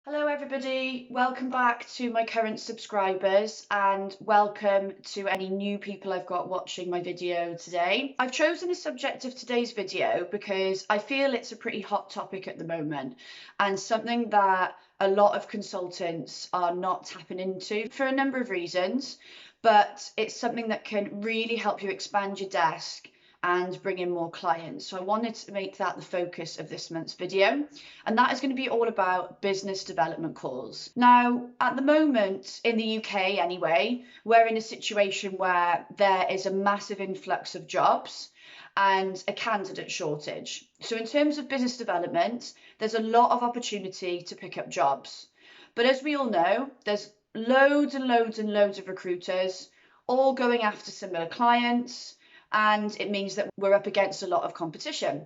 Hello everybody, welcome back to my current subscribers and welcome to any new people I've got watching my video today. I've chosen the subject of today's video because I feel it's a pretty hot topic at the moment and something that a lot of consultants are not tapping into for a number of reasons, but it's something that can really help you expand your desk and bring in more clients. So I wanted to make that the focus of this month's video, and that is going to be all about business development calls. Now, at the moment in the UK anyway, we're in a situation where there is a massive influx of jobs and a candidate shortage. So in terms of business development, there's a lot of opportunity to pick up jobs. But as we all know, there's loads and loads and loads of recruiters all going after similar clients, and it means that we're up against a lot of competition.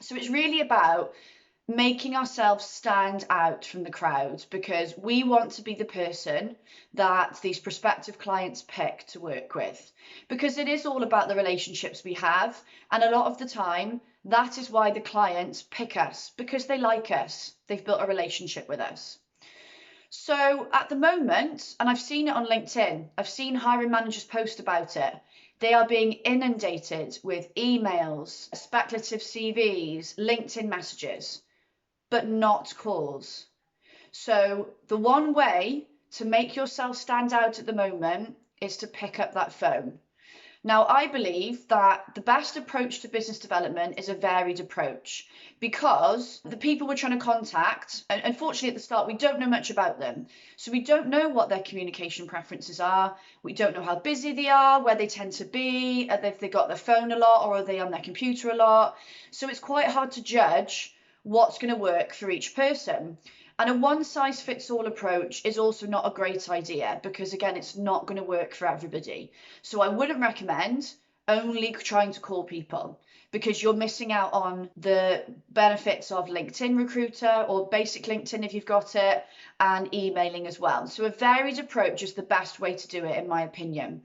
So it's really about making ourselves stand out from the crowd because we want to be the person that these prospective clients pick to work with, because it is all about the relationships we have, and a lot of the time that is why the clients pick us, because they like us, they've built a relationship with us. So at the moment, and I've seen it on LinkedIn, I've seen hiring managers post about it, they are being inundated with emails, speculative CVs, LinkedIn messages, but not calls. So the one way to make yourself stand out at the moment is to pick up that phone. Now, I believe that the best approach to business development is a varied approach, because the people we're trying to contact, and unfortunately at the start, we don't know much about them. So we don't know what their communication preferences are. We don't know how busy they are, where they tend to be, if they got their phone a lot or are they on their computer a lot. So it's quite hard to judge what's going to work for each person. And a one-size-fits-all approach is also not a great idea because, again, it's not going to work for everybody. So I wouldn't recommend only trying to call people, because you're missing out on the benefits of LinkedIn Recruiter or basic LinkedIn if you've got it, and emailing as well. So a varied approach is the best way to do it, in my opinion.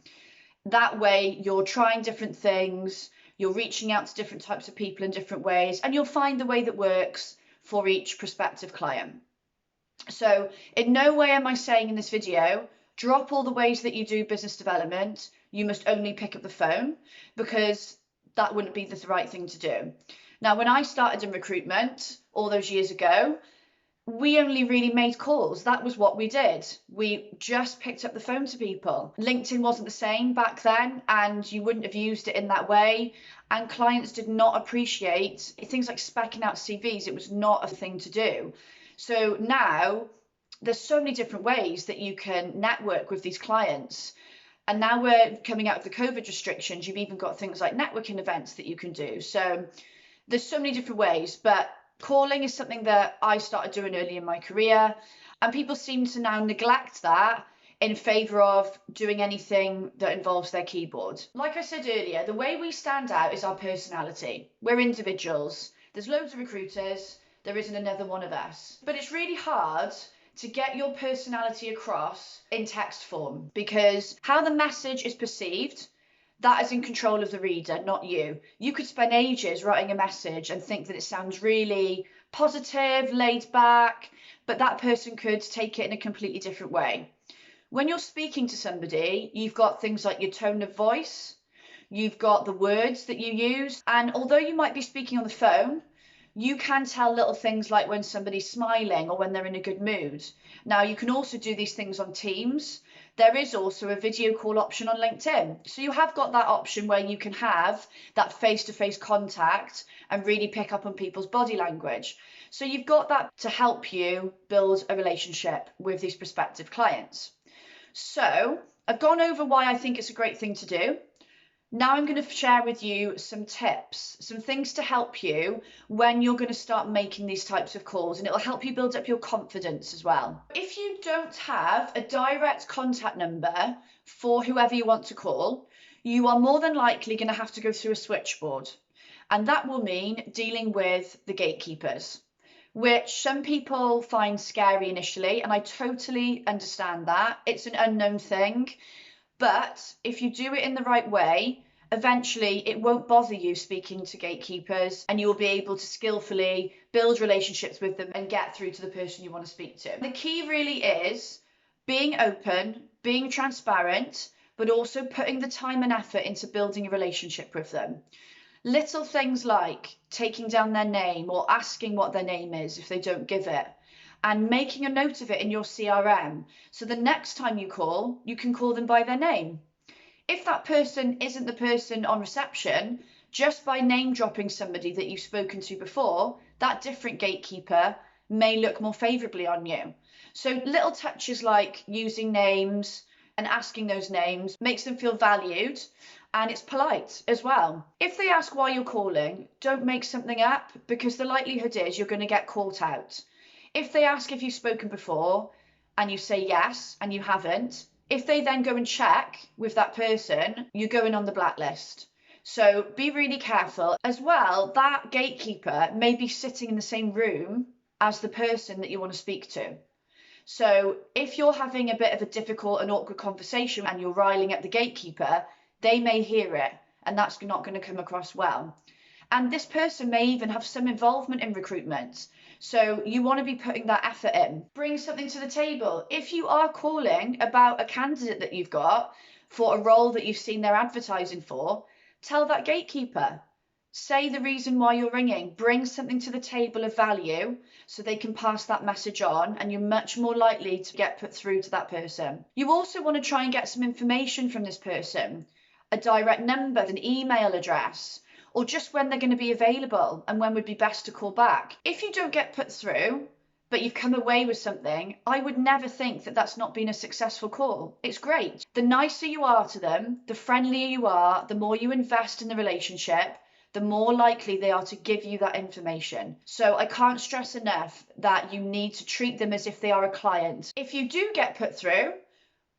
That way you're trying different things, you're reaching out to different types of people in different ways, and you'll find the way that works for each prospective client. So in no way am I saying in this video, drop all the ways that you do business development, you must only pick up the phone, because that wouldn't be the right thing to do. Now, when I started in recruitment all those years ago, we only really made calls. That was what we did. We just picked up the phone to people. LinkedIn wasn't the same back then, and you wouldn't have used it in that way. And clients did not appreciate things like speccing out CVs. It was not a thing to do. So now there's so many different ways that you can network with these clients. And now we're coming out of the COVID restrictions. You've even got things like networking events that you can do. So there's so many different ways, but calling is something that I started doing early in my career, and people seem to now neglect that in favour of doing anything that involves their keyboard. Like I said earlier, the way we stand out is our personality. We're individuals. There's loads of recruiters. There isn't another one of us. But it's really hard to get your personality across in text form, because how the message is perceived, that is in control of the reader, not you. You could spend ages writing a message and think that it sounds really positive, laid back, but that person could take it in a completely different way. When you're speaking to somebody, you've got things like your tone of voice, you've got the words that you use, and although you might be speaking on the phone, you can tell little things like when somebody's smiling or when they're in a good mood. Now, you can also do these things on Teams. There is also a video call option on LinkedIn. So you have got that option where you can have that face-to-face contact and really pick up on people's body language. So you've got that to help you build a relationship with these prospective clients. So I've gone over why I think it's a great thing to do. Now I'm going to share with you some tips, some things to help you when you're going to start making these types of calls, and it will help you build up your confidence as well. If you don't have a direct contact number for whoever you want to call, you are more than likely going to have to go through a switchboard. And that will mean dealing with the gatekeepers, which some people find scary initially, and I totally understand that. It's an unknown thing. But if you do it in the right way eventually it won't bother you speaking to gatekeepers, and you'll be able to skillfully build relationships with them and get through to the person you want to speak to. The key really is being open, being transparent, but also putting the time and effort into building a relationship with them. Little things like taking down their name or asking what their name is if they don't give it, and making a note of it in your CRM. So the next time you call, you can call them by their name. If that person isn't the person on reception, just by name dropping somebody that you've spoken to before, that different gatekeeper may look more favourably on you. So little touches like using names and asking those names makes them feel valued, and it's polite as well. If they ask why you're calling, don't make something up, because the likelihood is you're going to get caught out. If they ask if you've spoken before and you say yes and you haven't, if they then go and check with that person, you're going on the blacklist. So be really careful. As well, that gatekeeper may be sitting in the same room as the person that you want to speak to. So if you're having a bit of a difficult and awkward conversation and you're riling up the gatekeeper, they may hear it, and that's not going to come across well. And this person may even have some involvement in recruitment. So you want to be putting that effort in. Bring something to the table. If you are calling about a candidate that you've got for a role that you've seen they're advertising for, tell that gatekeeper. Say the reason why you're ringing. Bring something to the table of value so they can pass that message on, and you're much more likely to get put through to that person. You also want to try and get some information from this person, a direct number, an email address, or just when they're going to be available and when would be best to call back. If you don't get put through, but you've come away with something, I would never think that that's not been a successful call. It's great. The nicer you are to them, the friendlier you are, the more you invest in the relationship, the more likely they are to give you that information. So I can't stress enough that you need to treat them as if they are a client. If you do get put through,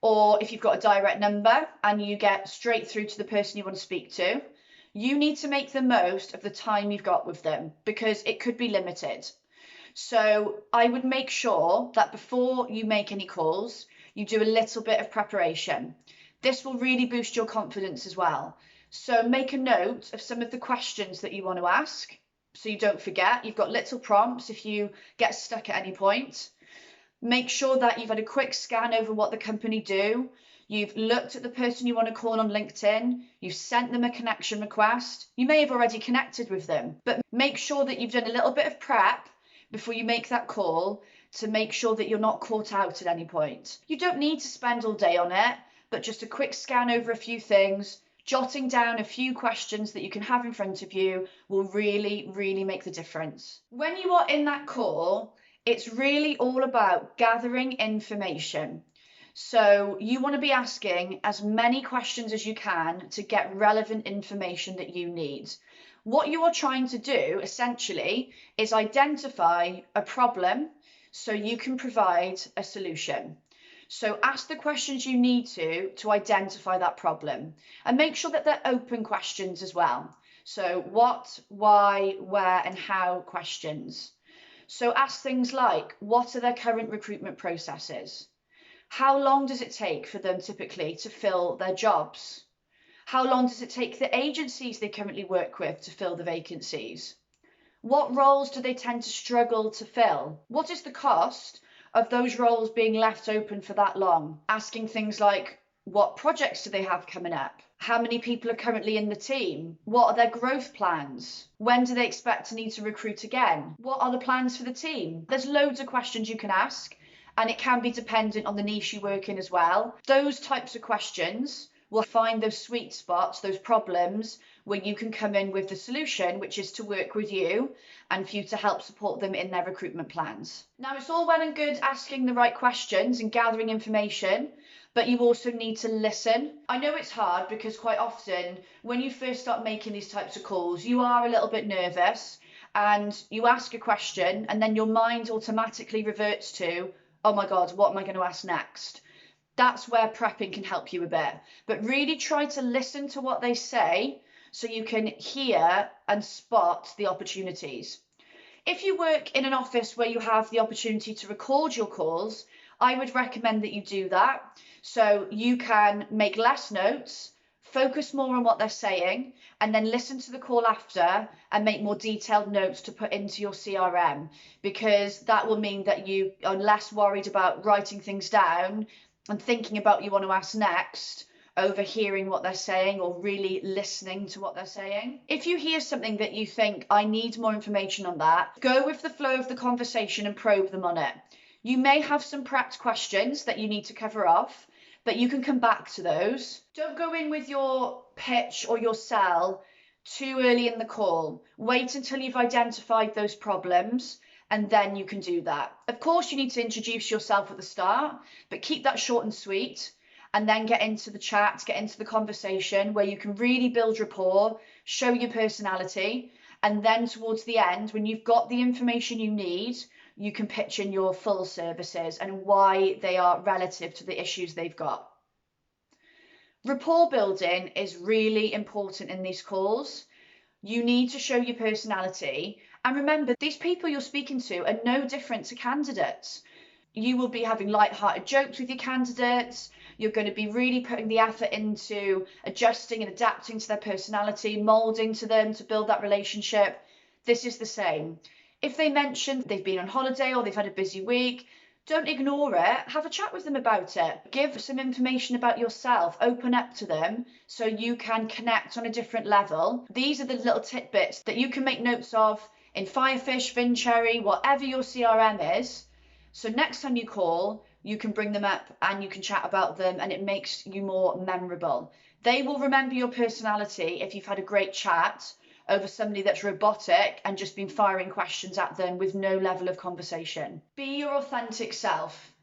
or if you've got a direct number and you get straight through to the person you want to speak to, you need to make the most of the time you've got with them, because it could be limited. So I would make sure that before you make any calls, you do a little bit of preparation. This will really boost your confidence as well. So make a note of some of the questions that you want to ask so you don't forget. You've got little prompts if you get stuck at any point. Make sure that you've had a quick scan over what the company do. You've looked at the person you want to call on LinkedIn. You've sent them a connection request. You may have already connected with them, but make sure that you've done a little bit of prep before you make that call to make sure that you're not caught out at any point. You don't need to spend all day on it, but just a quick scan over a few things, jotting down a few questions that you can have in front of you will really, really make the difference. When you are in that call, it's really all about gathering information. So you want to be asking as many questions as you can to get relevant information that you need. What you are trying to do essentially is identify a problem so you can provide a solution. So ask the questions you need to identify that problem, and make sure that they're open questions as well. So what, why, where, and how questions. So ask things like, what are their current recruitment processes? How long does it take for them typically to fill their jobs? How long does it take the agencies they currently work with to fill the vacancies? What roles do they tend to struggle to fill? What is the cost of those roles being left open for that long? Asking things like, what projects do they have coming up? How many people are currently in the team? What are their growth plans? When do they expect to need to recruit again? What are the plans for the team? There's loads of questions you can ask, and it can be dependent on the niche you work in as well. Those types of questions will find those sweet spots, those problems where you can come in with the solution, which is to work with you and for you to help support them in their recruitment plans. Now, it's all well and good asking the right questions and gathering information, but you also need to listen. I know it's hard because quite often when you first start making these types of calls, you are a little bit nervous and you ask a question and then your mind automatically reverts to, oh my God, what am I going to ask next? That's where prepping can help you a bit. But really try to listen to what they say so you can hear and spot the opportunities. If you work in an office where you have the opportunity to record your calls, I would recommend that you do that. So you can make less notes, Focus more on what they're saying, and then listen to the call after and make more detailed notes to put into your CRM, because that will mean that you are less worried about writing things down and thinking about what you want to ask next over hearing what they're saying or really listening to what they're saying. If you hear something that you think, I need more information on that, go with the flow of the conversation and probe them on it. You may have some prepped questions that you need to cover off, but you can come back to those. Don't go in with your pitch or your sell too early in the call. Wait until you've identified those problems, and then you can do that. Of course, you need to introduce yourself at the start, but keep that short and sweet, and then get into the chat, get into the conversation where you can really build rapport, show your personality, and then towards the end, when you've got the information you need, you can pitch in your full services and why they are relative to the issues they've got. Rapport building is really important in these calls. You need to show your personality. And remember, these people you're speaking to are no different to candidates. You will be having light-hearted jokes with your candidates. You're going to be really putting the effort into adjusting and adapting to their personality, molding to them to build that relationship. This is the same. If they mention they've been on holiday or they've had a busy week, don't ignore it. Have a chat with them about it. Give some information about yourself. Open up to them so you can connect on a different level. These are the little tidbits that you can make notes of in Firefish, Vincherry, whatever your CRM is. So next time you call, you can bring them up and you can chat about them, and it makes you more memorable. They will remember your personality if you've had a great chat over somebody that's robotic and just been firing questions at them with no level of conversation. Be your authentic self.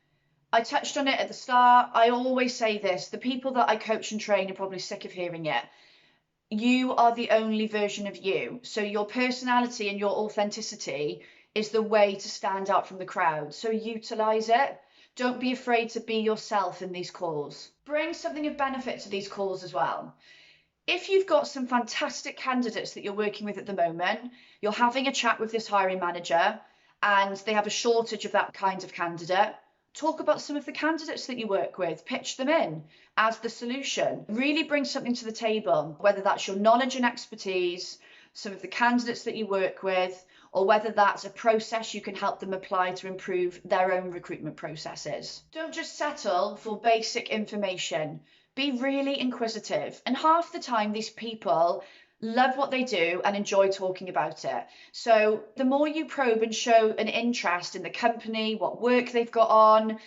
I touched on it at the start. I always say this, the people that I coach and train are probably sick of hearing it. You are the only version of you. So your personality and your authenticity is the way to stand out from the crowd. So utilize it. Don't be afraid to be yourself in these calls. Bring something of benefit to these calls as well. If you've got some fantastic candidates that you're working with at the moment, you're having a chat with this hiring manager and they have a shortage of that kind of candidate, talk about some of the candidates that you work with, pitch them in as the solution. Really bring something to the table, whether that's your knowledge and expertise, some of the candidates that you work with, or whether that's a process you can help them apply to improve their own recruitment processes. Don't just settle for basic information. Be really inquisitive. And half the time, these people love what they do and enjoy talking about it. So the more you probe and show an interest in the company, what work they've got on,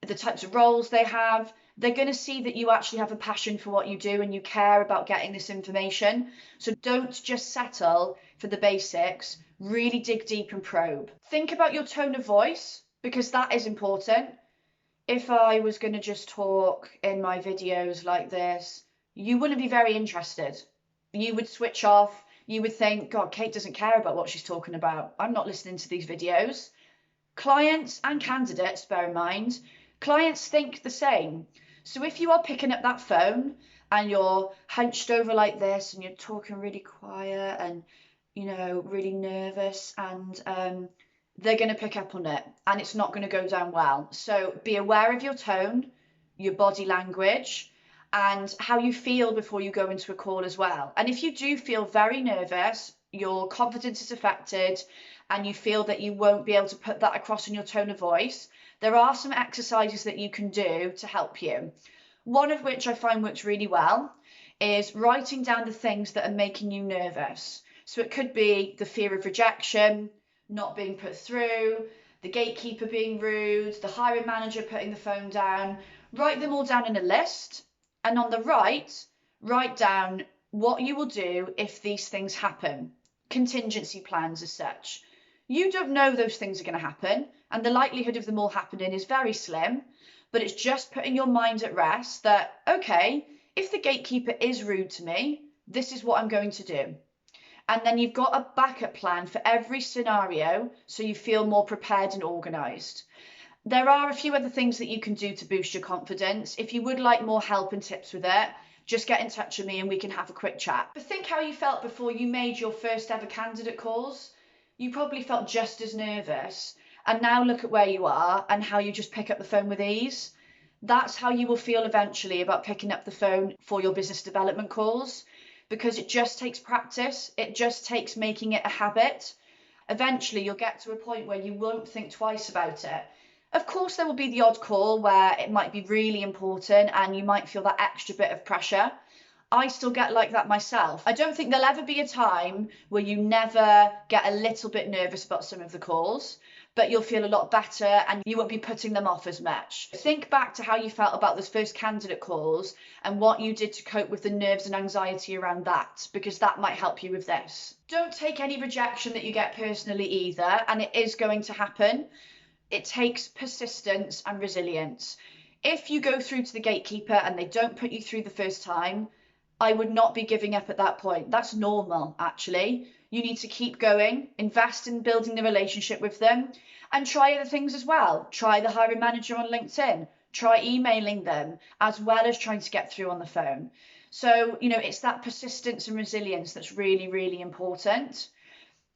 the types of roles they have, they're going to see that you actually have a passion for what you do and you care about getting this information. So don't just settle for the basics. Really dig deep and probe. Think about your tone of voice, because that is important. If I was going to just talk in my videos like this, you wouldn't be very interested. You would switch off. You would think, God, Kate doesn't care about what she's talking about. I'm not listening to these videos. Clients and candidates, bear in mind, clients think the same. So if you are picking up that phone and you're hunched over like this and you're talking really quiet and, really nervous, and they're going to pick up on it and it's not going to go down well. So be aware of your tone, your body language, and how you feel before you go into a call as well. And if you do feel very nervous, your confidence is affected, and you feel that you won't be able to put that across in your tone of voice, there are some exercises that you can do to help you. One of which I find works really well is writing down the things that are making you nervous. So it could be the fear of rejection, not being put through, the gatekeeper being rude, the hiring manager putting the phone down. Write them all down in a list, and on the right, write down what you will do if these things happen. Contingency plans as such. You don't know those things are going to happen, and the likelihood of them all happening is very slim, but it's just putting your mind at rest that, okay, if the gatekeeper is rude to me, this is what I'm going to do. And then you've got a backup plan for every scenario so you feel more prepared and organised. There are a few other things that you can do to boost your confidence. If you would like more help and tips with it, just get in touch with me and we can have a quick chat. But think how you felt before you made your first ever candidate calls. You probably felt just as nervous. And now look at where you are and how you just pick up the phone with ease. That's how you will feel eventually about picking up the phone for your business development calls, because it just takes practice. It just takes making it a habit. Eventually, you'll get to a point where you won't think twice about it. Of course, there will be the odd call where it might be really important and you might feel that extra bit of pressure. I still get like that myself. I don't think there'll ever be a time where you never get a little bit nervous about some of the calls, but you'll feel a lot better and you won't be putting them off as much. Think back to how you felt about those first candidate calls and what you did to cope with the nerves and anxiety around that, because that might help you with this. Don't take any rejection that you get personally either, and it is going to happen. It takes persistence and resilience. If you go through to the gatekeeper and they don't put you through the first time, I would not be giving up at that point. That's normal, actually. You need to keep going, invest in building the relationship with them, and try other things as well. Try the hiring manager on LinkedIn, try emailing them, as well as trying to get through on the phone. So, it's that persistence and resilience that's really, really important.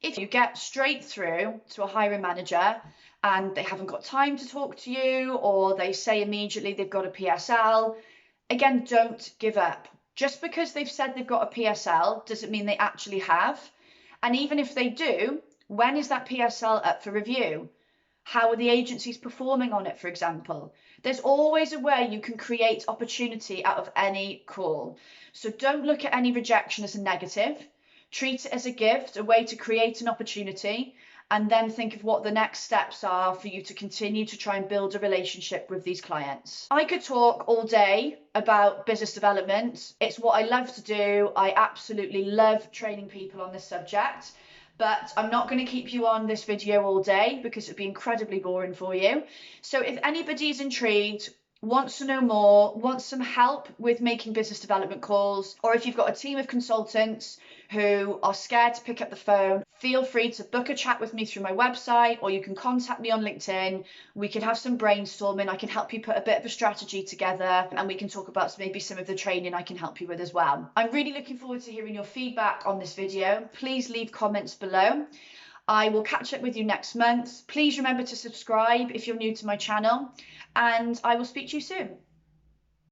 If you get straight through to a hiring manager and they haven't got time to talk to you, or they say immediately they've got a PSL, again, don't give up. Just because they've said they've got a PSL doesn't mean they actually have. And even if they do, when is that PSL up for review? How are the agencies performing on it, for example? There's always a way you can create opportunity out of any call. So don't look at any rejection as a negative. Treat it as a gift, a way to create an opportunity, and then think of what the next steps are for you to continue to try and build a relationship with these clients. I could talk all day about business development. It's what I love to do. I absolutely love training people on this subject, but I'm not going to keep you on this video all day because it'd be incredibly boring for you. So if anybody's intrigued, wants to know more, wants some help with making business development calls, or if you've got a team of consultants who are scared to pick up the phone, feel free to book a chat with me through my website, or you can contact me on LinkedIn. We can have some brainstorming. I can help you put a bit of a strategy together, and we can talk about maybe some of the training I can help you with as well. I'm really looking forward to hearing your feedback on this video. Please leave comments below. I will catch up with you next month. Please remember to subscribe if you're new to my channel, and I will speak to you soon.